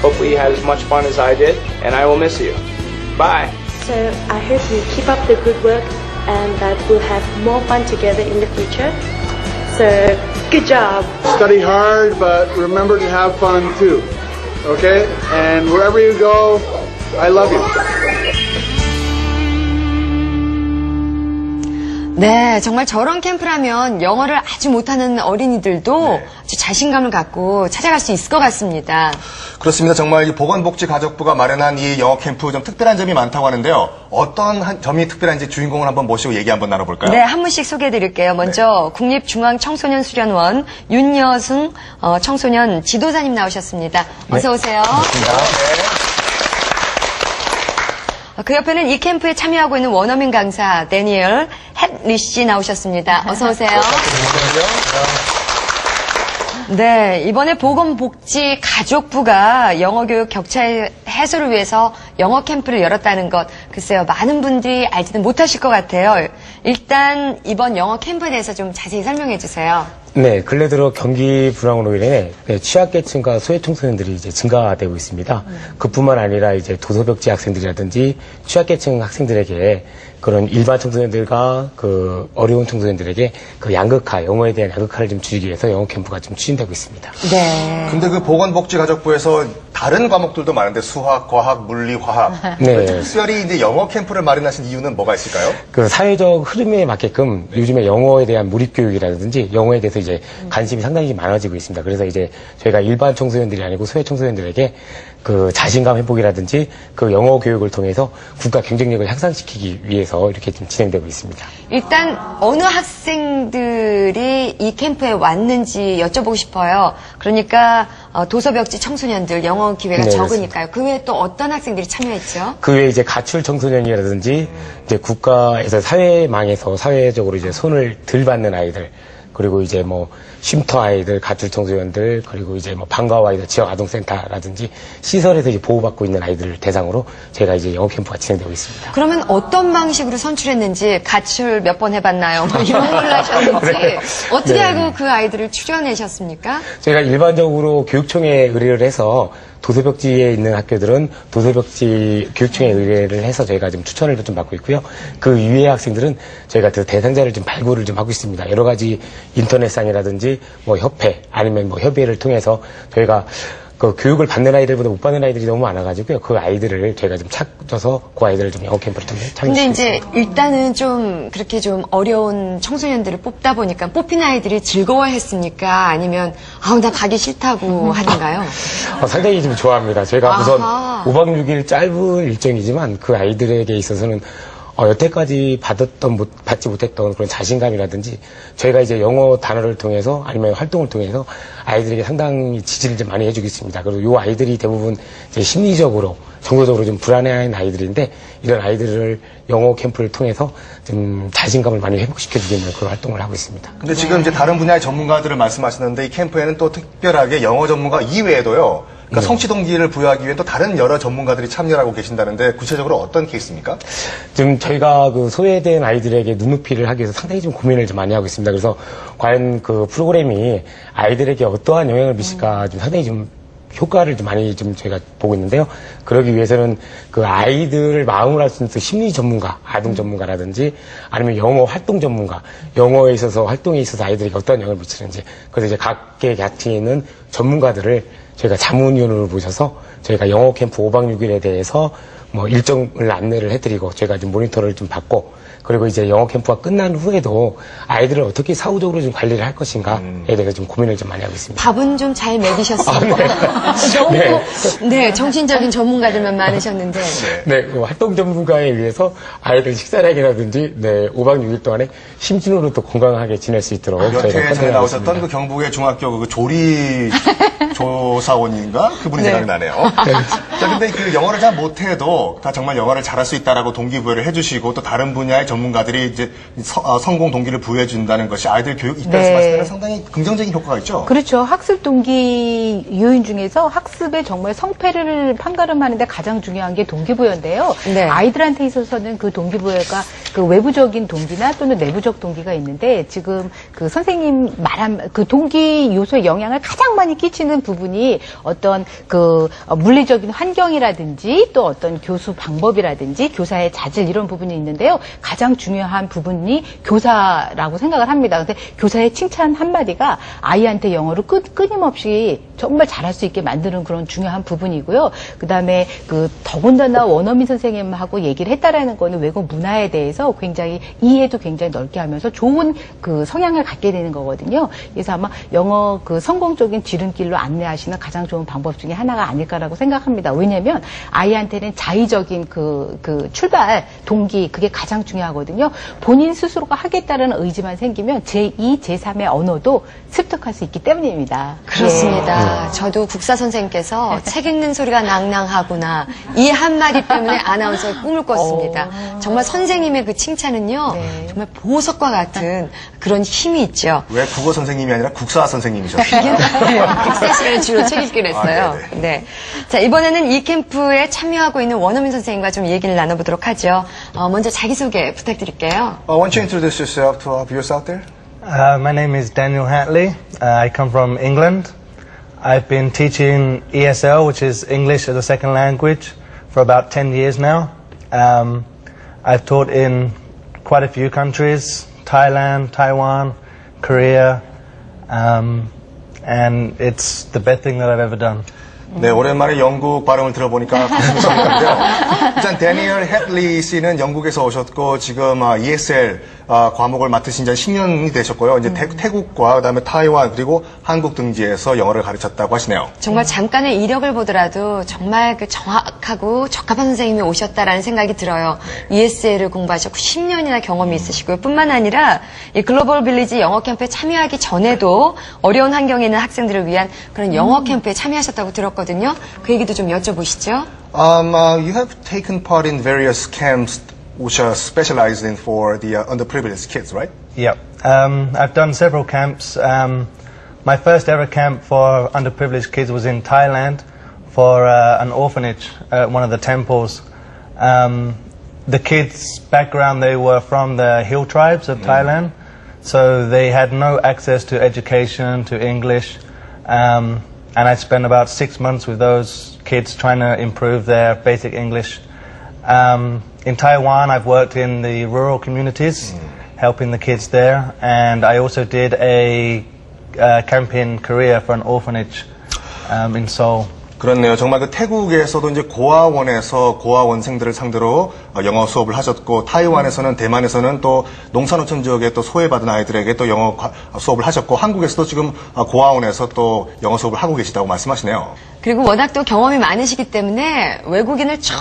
Hopefully you had as much fun as I did, and I will miss you. Bye. So I hope you keep up the good work and that we'll have more fun together in the future. So good job. Study hard, but remember to have fun too. Okay? And wherever you go, I love you. 네, 정말 저런 캠프라면 영어를 아주 못하는 어린이들도 아주 자신감을 갖고 찾아갈 수 있을 것 같습니다. 그렇습니다. 정말 이 보건복지가족부가 마련한 이 영어 캠프 좀 특별한 점이 많다고 하는데요. 어떤 점이 특별한지 주인공을 한번 모시고 얘기 한번 나눠볼까요? 네, 한 분씩 소개해드릴게요. 먼저 국립중앙청소년수련원 윤여승 청소년 지도사님 나오셨습니다. 어서 오세요. 반갑습니다. 그 옆에는 이 캠프에 참여하고 있는 원어민 강사 데니엘 햇리 씨 나오셨습니다. 어서 오세요. 네, 이번에 보건복지가족부가 영어교육 격차 해소를 위해서 영어 캠프를 열었다는 것, 글쎄요, 많은 분들이 알지는 못하실 것 같아요. 일단 이번 영어 캠프에 대해서 좀 자세히 설명해 주세요. 네, 근래 들어 경기 불황으로 인해 취약계층과 소외청소년들이 이제 증가되고 있습니다. 그뿐만 아니라 이제 도서벽지 학생들이라든지 취약계층 학생들에게 그런 일반 청소년들과 그 어려운 청소년들에게 그 양극화, 영어에 대한 양극화를 좀 줄이기 위해서 영어 캠프가 좀 추진되고 있습니다. 네. 근데 그 보건복지가족부에서 다른 과목들도 많은데 수학, 과학, 물리, 화학. 네. 특별히 이제 영어 캠프를 마련하신 이유는 뭐가 있을까요? 그 사회적 흐름에 맞게끔 요즘에 영어에 대한 몰입교육이라든지 영어에 대해서 이제 관심이 상당히 많아지고 있습니다. 그래서 이제 저희가 일반 청소년들이 아니고 소외 청소년들에게 그 자신감 회복이라든지 그 영어 교육을 통해서 국가 경쟁력을 향상시키기 위해서 이렇게 좀 진행되고 있습니다. 일단 어느 학생들이 이 캠프에 왔는지 여쭤보고 싶어요. 그러니까 도서벽지 청소년들 영어 기회가 네, 적으니까요. 그 외에 또 어떤 학생들이 참여했죠? 그 외에 이제 가출 청소년이라든지 이제 국가에서 사회망에서 사회적으로 이제 손을 덜 받는 아이들, 그리고 이제 뭐 쉼터 아이들, 가출 청소년들, 그리고 이제 뭐 방과후 아이들, 지역 아동센터라든지 시설에서 이제 보호받고 있는 아이들을 대상으로 저희가 이제 영어 캠프가 진행되고 있습니다. 그러면 어떤 방식으로 선출했는지, 가출 몇 번 해봤나요? 뭐 이런 걸로 하셨는지, 네. 어떻게 네. 알고 그 아이들을 추려내셨습니까? 저희가 일반적으로 교육청에 의뢰를 해서 도서벽지에 있는 학교들은 도서벽지 교육청에 의뢰를 해서 저희가 좀 추천을 좀 받고 있고요. 그 이외의 학생들은 저희가 그 대상자를 좀 발굴을 좀 하고 있습니다. 여러 가지 인터넷상이라든지 뭐 협회 아니면 뭐 협의회를 통해서 저희가 그 교육을 받는 아이들보다 못 받는 아이들이 너무 많아가지고요. 그 아이들을 저희가 좀 찾아서 그 아이들을 좀 영어 캠프를 좀 참여시키고 근데 이제 일단은 좀 그렇게 좀 어려운 청소년들을 뽑다 보니까 뽑힌 아이들이 즐거워했습니까? 아니면 나 가기 싫다고 하던가요? 상당히 좀 좋아합니다. 저희가 우선 아하. 5박 6일 짧은 일정이지만 그 아이들에게 있어서는 여태까지 받지 못했던 그런 자신감이라든지 저희가 이제 영어 단어를 통해서 아니면 활동을 통해서 아이들에게 상당히 지지를 좀 많이 해주고 있습니다. 그리고 이 아이들이 대부분 이제 심리적으로, 정서적으로 좀 불안해하는 아이들인데 이런 아이들을 영어 캠프를 통해서 좀 자신감을 많이 회복시켜주기 위한 그런 활동을 하고 있습니다. 근데 지금 이제 다른 분야의 전문가들을 말씀하시는데 이 캠프에는 또 특별하게 영어 전문가 이외에도요. 그러니까 성취 동기를 부여하기 위해 또 다른 여러 전문가들이 참여하고 계신다는데 구체적으로 어떤 케이스입니까? 지금 저희가 그 소외된 아이들에게 눈높이를 하기 위해서 상당히 좀 고민을 좀 많이 하고 있습니다. 그래서 과연 그 프로그램이 아이들에게 어떠한 영향을 미칠까 좀 상당히 좀 효과를 좀 많이 좀 저희가 보고 있는데요. 그러기 위해서는 그 아이들을 마음을 알 수 있는 심리 전문가, 아동 전문가라든지 아니면 영어 활동 전문가, 영어에 있어서 활동에 있어서 아이들에게 어떤 영향을 미치는지, 그래서 이제 각계 계층에 있는 전문가들을 저희가 자문위원으로 모셔서 저희가 영어 캠프 5박 6일에 대해서 뭐 일정을 안내를 해드리고 저희가 좀 모니터를 좀 받고, 그리고 이제 영어 캠프가 끝난 후에도 아이들을 어떻게 사후적으로 좀 관리를 할 것인가에 대해서 좀 고민을 좀 많이 하고 있습니다. 밥은 좀 잘 먹이셨어요. 너무 네, 정신적인 전문가들만 많으셨는데. 네, 그 활동 전문가에 의해서 아이들 식사량이라든지 5박 6일 동안에 심신으로 또 건강하게 지낼 수 있도록 몇 저희가 회 전에 나오셨던 있습니다. 그 경북의 중학교 그 조리 조사원인가? 그분이 네. 생각나네요. 자, 근데 그 영어를 잘 못해도 다 정말 영어를 잘할 수 있다라고 동기부여를 해주시고 또 다른 분야의 전문가들이 이제 성공 동기를 부여해준다는 것이 아이들 교육 입장에서 네. 봤을 때는 상당히 긍정적인 효과가 있죠. 그렇죠. 학습 동기 요인 중에서 학습에 정말 성패를 판가름하는데 가장 중요한 게 동기부여인데요. 네. 아이들한테 있어서는 그 동기부여가 그 외부적인 동기나 또는 내부적 동기가 있는데 지금 그 선생님 말한 그 동기 요소의 영향을 가장 많이 끼치는 부분이 어떤 그 물리적인 환경이라든지 또 어떤 교수 방법이라든지 교사의 자질 이런 부분이 있는데요. 가장 중요한 부분이 교사라고 생각을 합니다. 근데 교사의 칭찬 한마디가 아이한테 영어를 끊임없이 정말 잘할 수 있게 만드는 그런 중요한 부분이고요. 그다음에 그 더군다나 원어민 선생님하고 얘기를 했다라는 거는 외국 문화에 대해서 굉장히 이해도 굉장히 넓게 하면서 좋은 그 성향을 갖게 되는 거거든요. 그래서 아마 영어 그 성공적인 지름길로 안내하시는 가장 좋은 방법 중에 하나가 아닐까라고 생각합니다. 왜냐하면 아이한테는 자의적인 그 출발 동기 그게 가장 중요하거든요. 본인 스스로가 하겠다는 의지만 생기면 제2, 제3의 언어도 습득할 수 있기 때문입니다. 그렇습니다. 저도 국사 선생님께서 책 읽는 소리가 낭낭하구나. 이 한마디 때문에 아나운서의 꿈을 꿨습니다. 정말 선생님의 그 칭찬은요. 네. 정말 보석과 같은 그런 힘이 있죠. 왜 국어 선생님이 아니라 국사 선생님이셨어요? 국사 시간에 주로 책 읽기로 했어요. 아, 네. 자, 이번에는 이 캠프에 참여하고 있는 원어민 선생님과 좀 얘기를 나눠보도록 하죠. 먼저 자기소개 부탁드릴게요. Why don't you introduce yourself to our viewers out there? My name is Daniel Hatley. I come from England. I've been teaching ESL, which is English as a second language, for about 10 years now. I've taught in quite a few countries, Thailand, Taiwan, Korea, and it's the best thing that I've ever done. 네, 오랜만에 영국 발음을 들어보니까 가슴이 설레는데요. 일단 데니얼 헤틀리 씨는 영국에서 오셨고 지금 ESL 과목을 맡으신 지 10년이 되셨고요. 이제 태국과 그다음에 타이완 그리고 한국 등지에서 영어를 가르쳤다고 하시네요. 정말 잠깐의 이력을 보더라도 정말 그 정확하고 적합한 선생님이 오셨다라는 생각이 들어요. ESL을 공부하셨고 10년이나 경험이 있으시고요. 뿐만 아니라 이 글로벌 빌리지 영어 캠프에 참여하기 전에도 어려운 환경에 있는 학생들을 위한 그런 영어 캠프에 참여하셨다고 들었거든요. 그 얘기도 좀 여쭤보시죠. You have taken part in various camps which are specialized in for the underprivileged kids, right? Yep. I've done several camps. My first ever camp for underprivileged kids was in Thailand for an orphanage at one of the temples. The kids' background, they were from the hill tribes of Thailand, so they had no access to education, to English. And I spent about 6 months with those kids trying to improve their basic English. In Taiwan, I've worked in the rural communities, helping the kids there. And I also did a camp in Korea for an orphanage in Seoul. 그렇네요. 정말 그 태국에서도 이제 고아원에서 고아원생들을 상대로 영어 수업을 하셨고, 타이완에서는 대만에서는 또 농산어촌 지역에 또 소외받은 아이들에게 또 영어 수업을 하셨고, 한국에서도 지금 고아원에서 또 영어 수업을 하고 계시다고 말씀하시네요. 그리고 워낙 또 경험이 많으시기 때문에 외국인을 처음